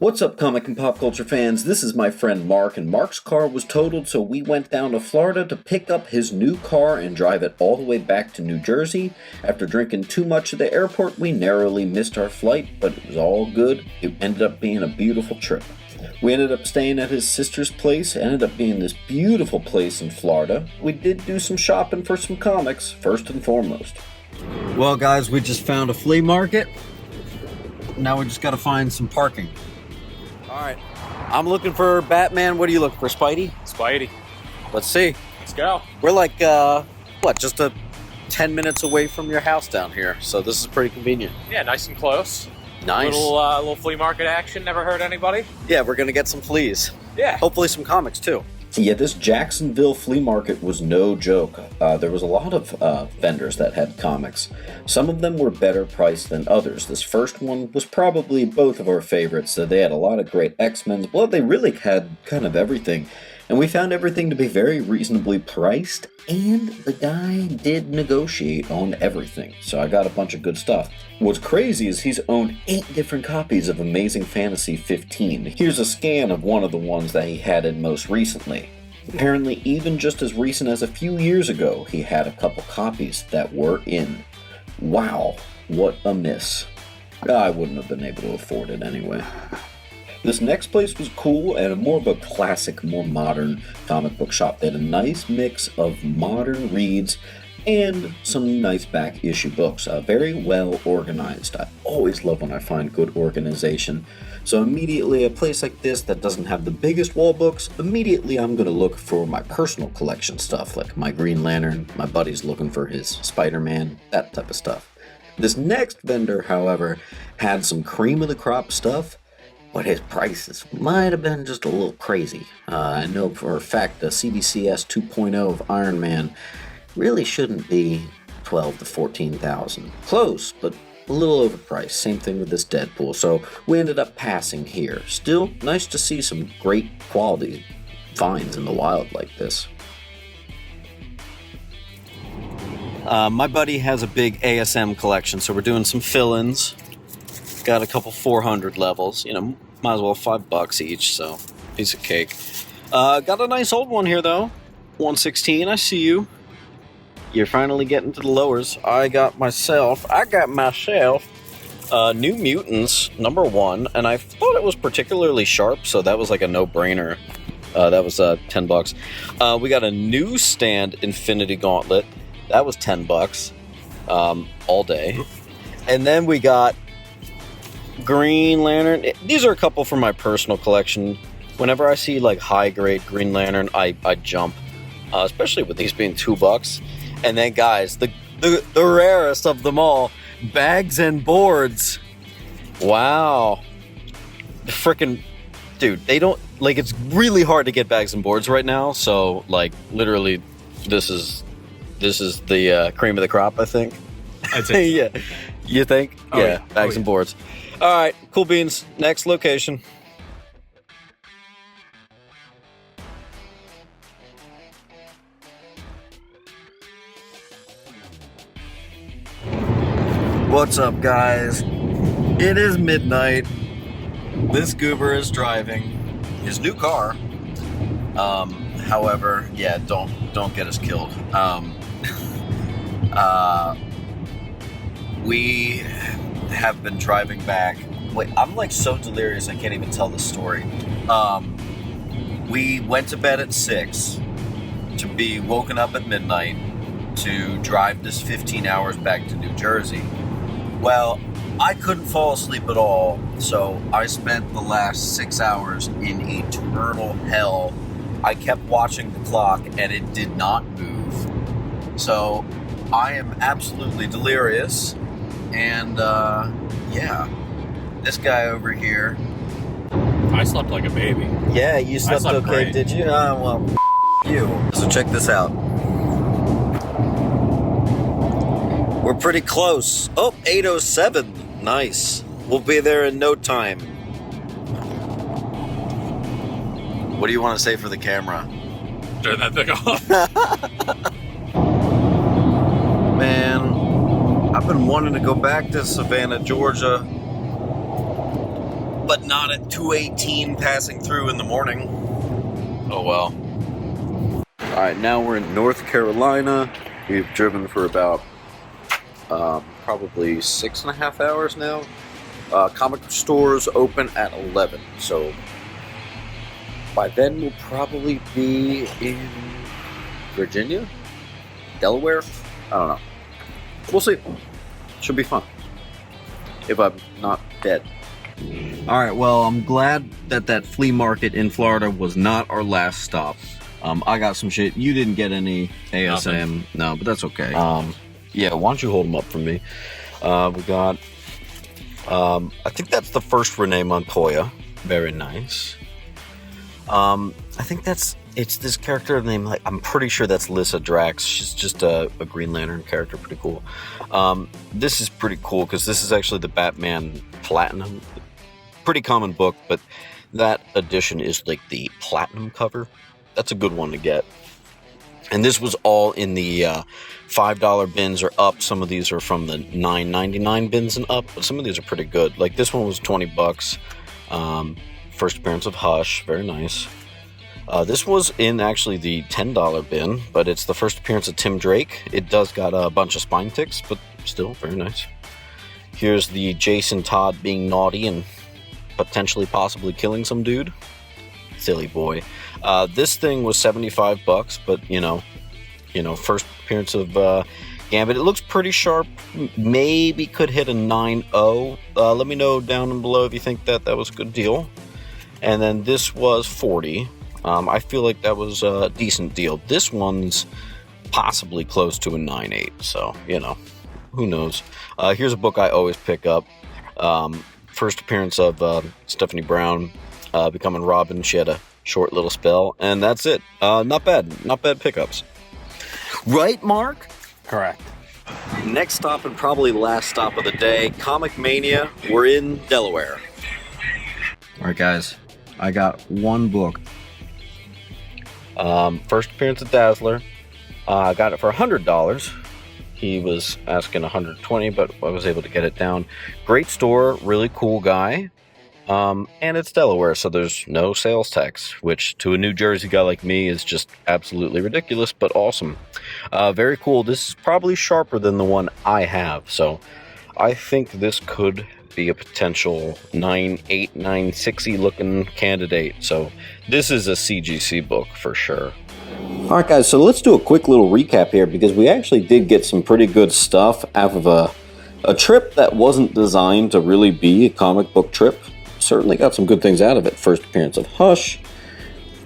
What's up, comic and pop culture fans? This is my friend Mark, and Mark's car was totaled, so we went down to Florida to pick up his new car and drive it all the way back to New Jersey. After drinking too much at the airport, we narrowly missed our flight, but it was all good. It ended up being a beautiful trip. We ended up staying at his sister's place. It ended up being this beautiful place in Florida. We did do some shopping for some comics, first and foremost. Well, guys, we just found a flea market. Now we just gotta find some parking. Alright, I'm looking for Batman. What are you looking for, Spidey? Spidey. Let's see. Let's go. We're like, just 10 minutes away from your house down here, so this is pretty convenient. Yeah, nice and close. Nice. Little flea market action, never hurt anybody. Yeah, we're gonna get some fleas. Yeah. Hopefully some comics, too. Yeah, this Jacksonville flea market was no joke. There was a lot of vendors that had comics. Some of them were better priced than others. This first one was probably both of our favorites. They had a lot of great X-Men. Well, they really had kind of everything. And we found everything to be very reasonably priced, and the guy did negotiate on everything. So I got a bunch of good stuff. What's crazy is he's owned 8 different copies of Amazing Fantasy 15. Here's a scan of one of the ones that he had in most recently. Apparently, even just as recent as a few years ago, he had a couple copies that were in. Wow, what a miss. I wouldn't have been able to afford it anyway. This next place was cool and more of a classic, more modern comic book shop. They had a nice mix of modern reads and some nice back issue books. Very well organized. I always love when I find good organization. So immediately, a place like this that doesn't have the biggest wall books, immediately I'm going to look for my personal collection stuff, like my Green Lantern, my buddy's looking for his Spider-Man, that type of stuff. This next vendor, however, had some cream of the crop stuff, but his prices might have been just a little crazy. I know for a fact the CBCS 2.0 of Iron Man really shouldn't be $12,000 to $14,000. Close, but a little overpriced. Same thing with this Deadpool, so we ended up passing here. Still, nice to see some great quality finds in the wild like this. My buddy has a big ASM collection, so we're doing some fill-ins. Got a couple 400 levels, might as well $5 each, so piece of cake. Got a nice old one here though, 116. I see you. You're finally getting to the lowers. I got myself New Mutants #1, and I thought it was particularly sharp, so that was like a no-brainer. That was $10. We got a Newsstand Infinity Gauntlet. That was $10 all day. And then we got Green Lantern. These are a couple from my personal collection. Whenever I see like high-grade Green Lantern, I jump, especially with these being $2. And then, guys, the rarest of them all, bags and boards. Wow. Freaking, dude, they don't, like, it's really hard to get bags and boards right now. So, like, literally, this is the cream of the crop, I think. I'd say so. Yeah. You think? Oh, yeah, bags and boards. All right, cool beans. Next location. What's up, guys? It is midnight. This goober is driving his new car. However, yeah, don't get us killed. We have been driving back. Wait, I'm like so delirious I can't even tell the story. We went to bed at 6 to be woken up at midnight to drive this 15 hours back to New Jersey. Well, I couldn't fall asleep at all, so I spent the last 6 hours in eternal hell. I kept watching the clock and it did not move. So I am absolutely delirious. And yeah, this guy over here. I slept like a baby. Yeah, you slept okay, great. did you? Well, you. So check this out. We're pretty close. Oh, 8:07. Nice. We'll be there in no time. What do you want to say for the camera? Turn that thing off. Man, I've been wanting to go back to Savannah, Georgia but not at 2:18 passing through in the morning. Oh well. Alright, now we're in North Carolina. We've driven for about probably 6.5 hours now. Comic stores open at 11, so by then we'll probably be in Virginia? Delaware? I don't know. We'll see. Should be fun. If I'm not dead. Alright, well, I'm glad that flea market in Florida was not our last stop. I got some shit. You didn't get any ASM. Nothing. No, but that's okay. Yeah, why don't you hold them up for me? We got... I think that's the first Renee Montoya. Very nice. I think it's this character name, like, I'm pretty sure that's Lyssa Drax. She's just a Green Lantern character, pretty cool. This is pretty cool because this is actually the Batman Platinum. Pretty common book, but that edition is like the Platinum cover. That's a good one to get. And this was all in the $5 bins or up. Some of these are from the $9.99 bins and up, but some of these are pretty good. Like this one was $20. First appearance of Hush, very nice. This was in actually the $10 bin, but it's the first appearance of Tim Drake. It does got a bunch of spine ticks, but still very nice. Here's the Jason Todd being naughty and potentially possibly killing some dude. Silly boy. This thing was $75, but you know, first appearance of Gambit. It looks pretty sharp. Maybe could hit a 9.0. Let me know down below if you think that was a good deal. And then this was $40. I feel like that was a decent deal. This one's possibly close to a 9.8, so, who knows. Here's a book I always pick up. First appearance of Stephanie Brown becoming Robin. She had a short little spell, and that's it. Not bad pickups. Right, Mark? Correct. Next stop and probably last stop of the day, Comic Mania. We're in Delaware. Alright guys, I got one book. First appearance of Dazzler. I got it for $100. He was asking $120, but I was able to get it down. Great store, really cool guy. And it's Delaware, so there's no sales tax, which to a New Jersey guy like me is just absolutely ridiculous, but awesome. Very cool. This is probably sharper than the one I have, so I think this could be a potential 9.8, 9.6 looking candidate. So this is a CGC book for sure. Alright guys, so let's do a quick little recap here because we actually did get some pretty good stuff out of a trip that wasn't designed to really be a comic book trip. Certainly got some good things out of it. First appearance of Hush.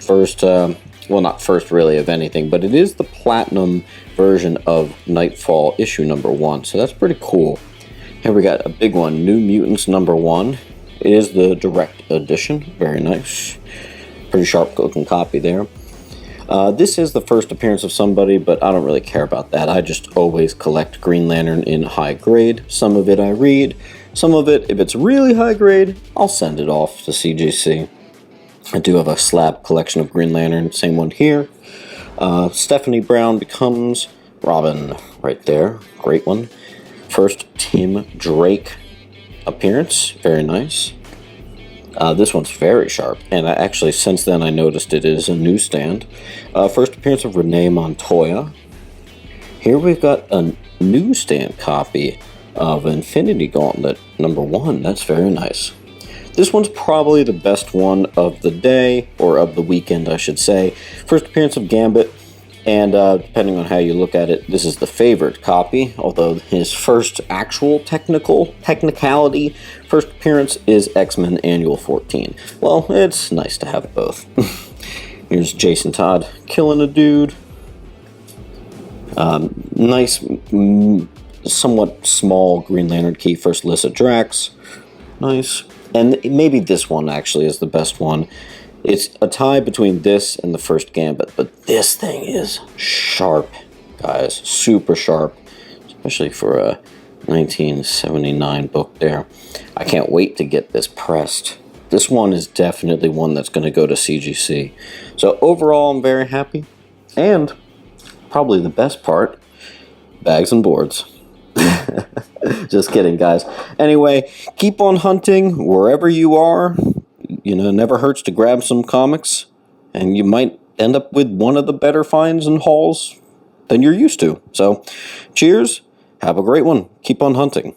First, well, not first really of anything, but it is the platinum version of Nightfall issue number 1, so that's pretty cool. Here we got a big one, New Mutants number 1. It is the direct edition, very nice. Pretty sharp looking copy there. This is the first appearance of somebody, but I don't really care about that. I just always collect Green Lantern in high grade. Some of it I read. Some of it, if it's really high grade, I'll send it off to CGC. I do have a slab collection of Green Lantern, same one here. Stephanie Brown becomes Robin right there, great one. First Tim Drake appearance, very nice. This one's very sharp, and actually since then I noticed it is a newsstand. First appearance of Renee Montoya. Here we've got a newsstand copy of Infinity Gauntlet number 1. That's very nice. This one's probably the best one of the day, or of the weekend I should say. First appearance of Gambit, and depending on how you look at it, this is the favorite copy, although his first actual technicality first appearance is X-Men Annual 14. Well, it's nice to have both. Here's Jason Todd killing a dude. Nice, somewhat small Green Lantern key, first Lyssa Drax. Nice. And maybe this one actually is the best one. It's a tie between this and the first Gambit, but this thing is sharp, guys. Super sharp, especially for a 1979 book there. I can't wait to get this pressed. This one is definitely one that's going to go to CGC. So overall, I'm very happy. And probably the best part, bags and boards. Just kidding, guys. Anyway, keep on hunting wherever you are. You know, it never hurts to grab some comics, and you might end up with one of the better finds and hauls than you're used to. So, cheers. Have a great one. Keep on hunting.